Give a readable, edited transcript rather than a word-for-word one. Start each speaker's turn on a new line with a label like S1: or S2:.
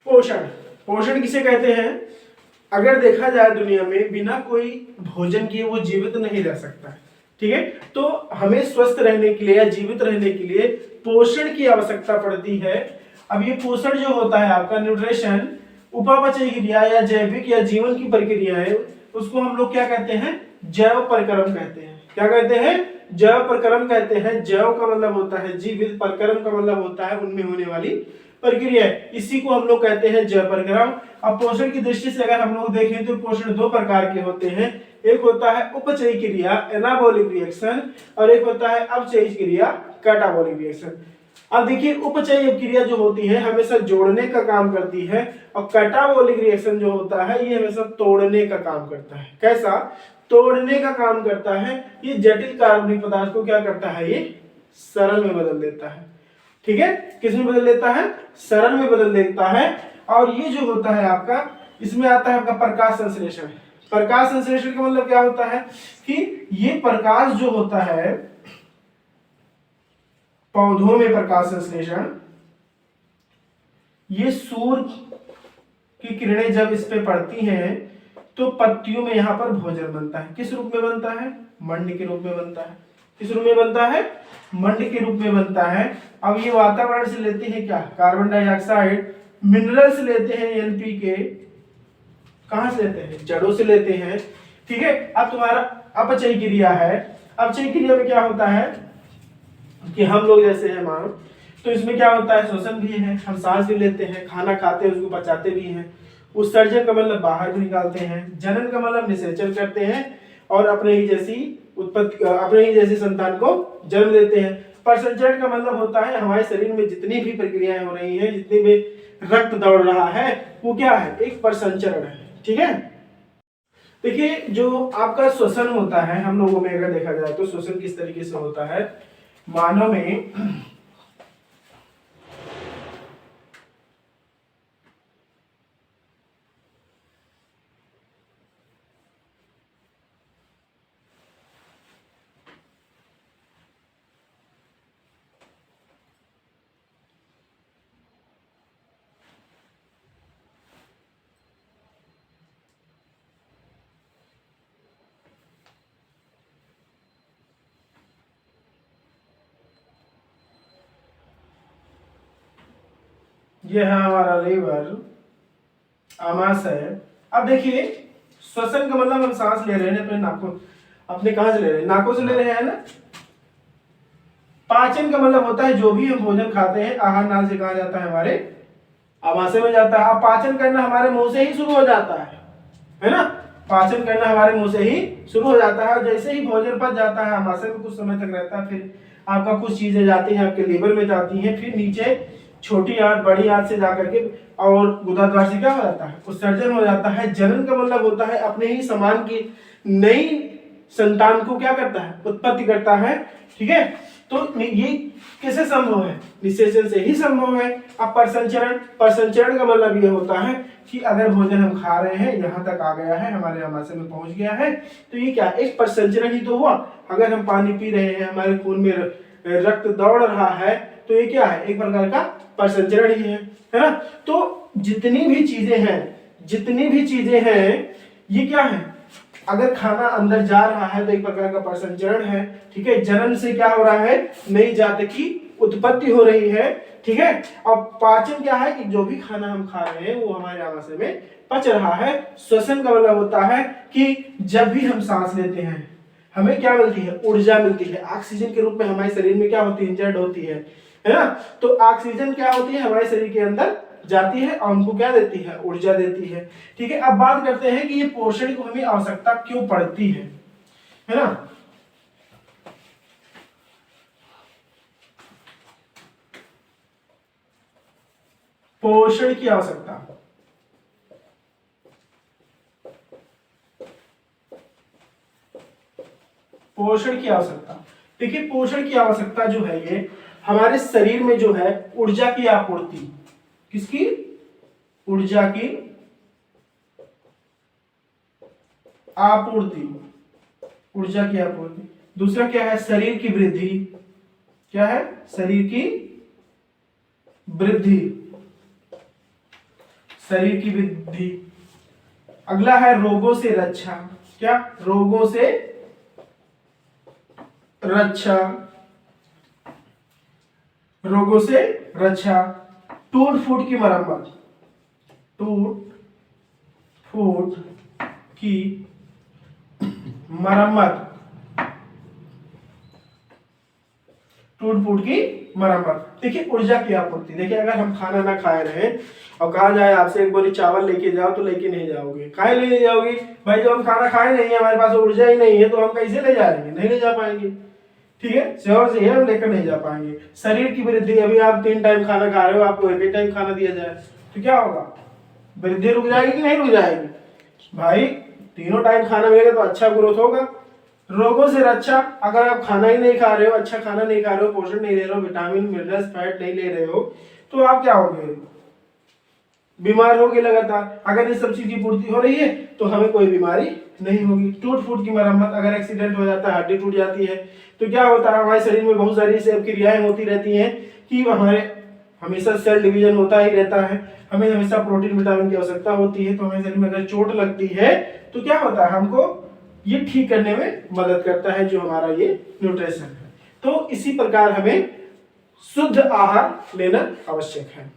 S1: पोषण, पोषण किसे कहते हैं? अगर देखा जाए दुनिया में बिना कोई भोजन किए वो जीवित नहीं रह सकता है, ठीक है। तो हमें स्वस्थ रहने के लिए या जीवित रहने के लिए पोषण की आवश्यकता पड़ती है। अब ये पोषण जो होता है आपका न्यूट्रिशन, उपापचय क्रिया या जैविक या जीवन की प्रक्रिया है, उसको हम लोग क्या कहते हैं? जैव प्रक्रम कहते हैं। क्या कहते हैं? जैव प्रक्रम कहते हैं। जैव का मतलब होता है जीवित, प्रक्रम का मतलब होता है उनमें होने वाली प्रक्रिया, इसी को हम लोग कहते हैं जैव प्रक्रम। अब पोषण की दृष्टि से अगर हम लोग देखें तो पोषण दो प्रकार के होते हैं, एक होता है उपचयी क्रिया एनाबॉलिक रिएक्शन और एक होता है अपचयी क्रिया कैटाबॉलिक रिएक्शन। अब देखिए उपचयी क्रिया जो होती है हमेशा जोड़ने का काम करती है और कैटाबॉलिक रिएक्शन जो होता है ये हमेशा तोड़ने का काम करता है। कैसा? तोड़ने का काम करता है। ये जटिल कार्बनिक पदार्थ को क्या करता है? ये सरल में बदल देता है, ठीक है। किस में बदल देता है? सरल में बदल देता है। और ये जो होता है आपका, इसमें आता है आपका प्रकाश संश्लेषण। प्रकाश संश्लेषण का मतलब क्या होता है कि ये प्रकाश जो होता है पौधों में, प्रकाश संश्लेषण, ये सूर्य की किरणें जब इस पे पड़ती हैं तो पत्तियों में यहाँ पर भोजन बनता है। किस रूप में बनता है? मंड के रूप में बनता है। किस रूप में बनता है? मंड के रूप में बनता है। अब ये वातावरण से लेते हैं क्या? कार्बन डाइऑक्साइड, मिनरल्स लेते हैं एनपीके, कहां से लेते हैं? जड़ों से लेते हैं, ठीक है। अब तुम्हारा अपचयी क्रिया है। अपचयी क्रिया में क्या होता है कि हम लोग जैसे हैं मानो, तो इसमें क्या होता है? शोषण भी है, हम सांस भी लेते हैं, खाना खाते हैं, उसको पचाते भी हैं। उत्सर्जन का मतलब बाहर भी निकालते हैं। जनन का मतलब निषेचन करते हैं और अपने ही जैसी उत्पत्ति, अपने ही जैसी संतान को जन्म देते हैं। प्रसंचरण का मतलब होता है हमारे शरीर में जितनी भी प्रक्रियाएं हो रही हैं, जितने भी रक्त दौड़ रहा है, वो क्या है? एक प्रसंचरण है, ठीक है। देखिए जो आपका श्वसन होता है, हम लोगों में अगर देखा जाए तो श्वसन किस तरीके से होता है मानव में। ये है हमारा लीवर, आमाशय। अब देखिए श्वसन का मतलब हम सांस ले रहे हैं अपने नाकों, अपने कहां से ले रहे हैं? नाकों से ले रहे हैं ना। पाचन का मतलब होता है जो भी हम भोजन खाते हैं आहार नाल से कहा जाता है हमारे आमाशय में जाता है। अब पाचन करना हमारे मुंह से ही शुरू हो जाता है ना। पाचन करना हमारे मुंह से ही शुरू हो जाता है और जैसे ही भोजन पच जाता है आमाशय में कुछ समय तक रहता है, फिर आपका कुछ चीजें जाती हैं आपके लीवर में जाती हैं, फिर नीचे छोटी आंत बड़ी आंत से जाकर के और गुदा द्वार से क्या हो जाता है? उत्सर्जन हो जाता है। जनन का मतलब होता है अपने ही समान की नई संतान को क्या करता है? उत्पत्ति करता है, ठीक है। तो ये कैसे संभव है? निषेचन से ही संभव है। अब प्रसंचरण, प्रसंचरण का मतलब ये होता है कि अगर भोजन हम खा रहे हैं यहाँ तक आ गया है, हमारे आमाशय में पहुंच गया है, तो ये क्या? एक प्रसंचरण ही तो हुआ। अगर हम पानी पी रहे हैं, हमारे खून में रक्त दौड़ रहा है, तो ये क्या है? एक प्रकार का प्रसंचरण ही है ना। तो जितनी भी चीजें हैं ये क्या है? अगर खाना अंदर जा रहा है तो एक प्रकार का प्रसंचरण है, ठीक है। जनन से क्या हो रहा है? नई जाति की उत्पत्ति हो रही है, ठीक है। और पाचन क्या है कि जो भी खाना हम खा रहे हैं वो हमारे आमाशय में पच रहा है। श्वसन का मतलब होता है कि जब भी हम सांस लेते हैं हमें क्या मिलती है? ऊर्जा मिलती है। ऑक्सीजन के रूप में हमारे शरीर में क्या होती है? जड़ होती है ना। तो ऑक्सीजन क्या होती है? हमारे शरीर के अंदर जाती है और हमको क्या देती है? ऊर्जा देती है, ठीक है। अब बात करते हैं कि ये पोषण को हमें आवश्यकता क्यों पड़ती है ना। पोषण की आवश्यकता, पोषण की आवश्यकता, देखिए पोषण की आवश्यकता जो है ये हमारे शरीर में जो है ऊर्जा की आपूर्ति, किसकी? ऊर्जा की आपूर्ति, ऊर्जा की आपूर्ति। दूसरा क्या है? शरीर की वृद्धि। क्या है? शरीर की वृद्धि। शरीर की वृद्धि। अगला है रोगों से रक्षा। क्या? रोगों से रक्षा, रोगों से रक्षा। टूट फूट की मरम्मत, टूट फूट की मरम्मत, टूट फूट की मरम्मत। देखिए ऊर्जा की आपूर्ति। देखिए अगर हम खाना ना खाए रहे और कहा जाए आपसे एक बोरी चावल लेके जाओ तो लेके नहीं जाओगे। काहे ले जाओगे भाई? जब हम खाना खाए नहीं है, हमारे पास ऊर्जा ही नहीं है, तो हम कैसे ले जाएंगे? नहीं ले जा पाएंगे। ठीक है, श्योर से हम लेकर नहीं जा पाएंगे। शरीर की वृद्धि, अभी आप 3 टाइम खाना खा रहे हो, आपको एक ही टाइम खाना दिया जाए तो क्या होगा? वृद्धि रुक जाएगी कि नहीं रुक जाएगी? भाई तीनों टाइम खाना मिलेगा तो अच्छा ग्रोथ होगा। रोगों से रक्षा, अगर आप खाना ही नहीं खा रहे हो, अच्छा खाना नहीं खा रहे हो, पोषण नहीं ले रहे हो, विटामिन मिनरल्स फैट नहीं ले रहे हो, तो आप क्या होगे? बीमार होगे लगातार। अगर इस सब चीज की पूर्ति हो रही है तो हमें कोई बीमारी नहीं होगी। टूट फूट की मरम्मत, अगर एक्सीडेंट हो जाता है, हड्डी टूट जाती है, तो क्या होता है? हमारे शरीर में बहुत सारी ऐसी क्रियाएं होती रहती हैं कि हमारे हमेशा सेल डिवीजन होता ही रहता है, हमें हमेशा प्रोटीन विटामिन की आवश्यकता होती है। तो हमारे शरीर में अगर चोट लगती है तो क्या होता है? हमको ये ठीक करने में मदद करता है, जो हमारा ये न्यूट्रिशन है। तो इसी प्रकार हमें शुद्ध आहार लेना आवश्यक है।